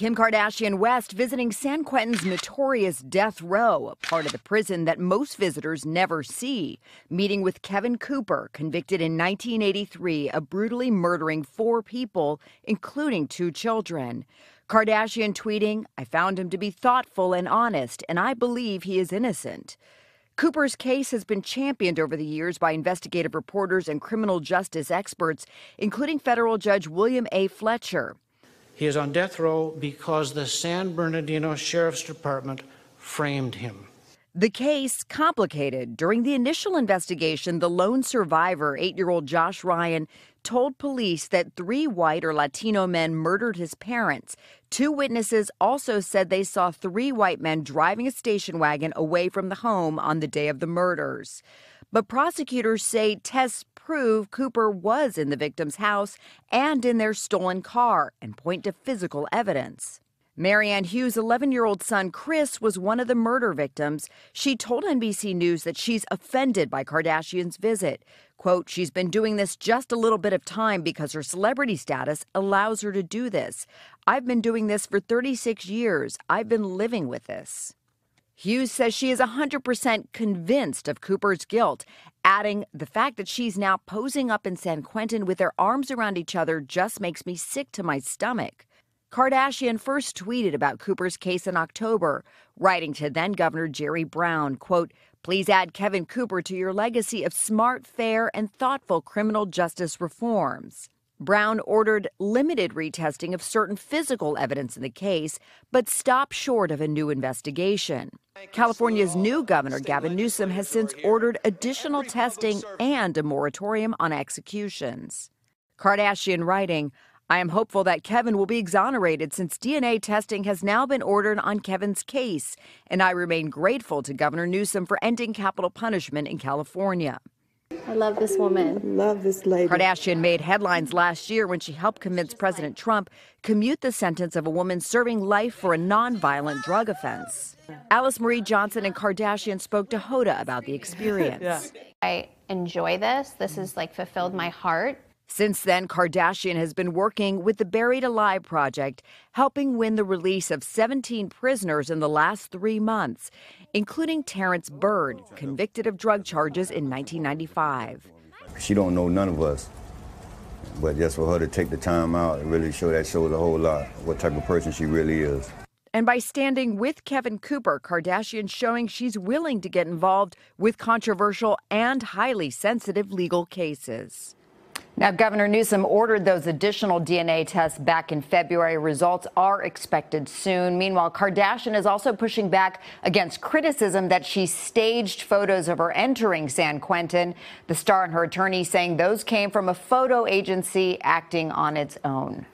Kim Kardashian West visiting San Quentin's notorious death row, a part of the prison that most visitors never see. Meeting with Kevin Cooper, convicted in 1983 of brutally murdering 4 people, including 2 children. Kardashian tweeting, "I found him to be thoughtful and honest, and I believe he is innocent." Cooper's case has been championed over the years by investigative reporters and criminal justice experts, including federal judge William A. Fletcher. He is on death row because the San Bernardino Sheriff's Department framed him. The case complicated. During the initial investigation, the lone survivor, 8-year-old Josh Ryan, told police that 3 white or Latino men murdered his parents. 2 witnesses also said they saw 3 white men driving a station wagon away from the home on the day of the murders. But prosecutors say tests prove Cooper was in the victim's house and in their stolen car and point to physical evidence. Marianne Hughes' 11-year-old son, Chris, was one of the murder victims. She told NBC News that she's offended by Kardashian's visit. Quote, "She's been doing this just a little bit of time because her celebrity status allows her to do this. I've been doing this for 36 years. I've been living with this." Hughes says she is 100% convinced of Cooper's guilt, adding, "The fact that she's now posing up in San Quentin with their arms around each other just makes me sick to my stomach." Kardashian first tweeted about Cooper's case in October, writing to then-Governor Jerry Brown, quote, "Please add Kevin Cooper to your legacy of smart, fair, and thoughtful criminal justice reforms." Brown ordered limited retesting of certain physical evidence in the case, but stopped short of a new investigation. California's new governor, Gavin Newsom, has since ordered additional testing and a moratorium on executions. Kardashian writing, "I am hopeful that Kevin will be exonerated since DNA testing has now been ordered on Kevin's case, and I remain grateful to Governor Newsom for ending capital punishment in California." I love this woman. Love this lady. Kardashian made headlines last year when she helped convince President Trump commute the sentence of a woman serving life for a nonviolent drug offense. Alice Marie Johnson and Kardashian spoke to Hoda about the experience. I enjoy this. This has fulfilled my heart. Since then, Kardashian has been working with the Buried Alive Project, helping win the release of 17 prisoners in the last 3 months, including Terrence Byrd, convicted of drug charges in 1995. She don't know none of us, but just for her to take the time out and really shows a whole lot what type of person she really is. And by standing with Kevin Cooper, Kardashian showing she's willing to get involved with controversial and highly sensitive legal cases. Now, Governor Newsom ordered those additional DNA tests back in February. Results are expected soon. Meanwhile, Kardashian is also pushing back against criticism that she staged photos of her entering San Quentin. The star and her attorney saying those came from a photo agency acting on its own.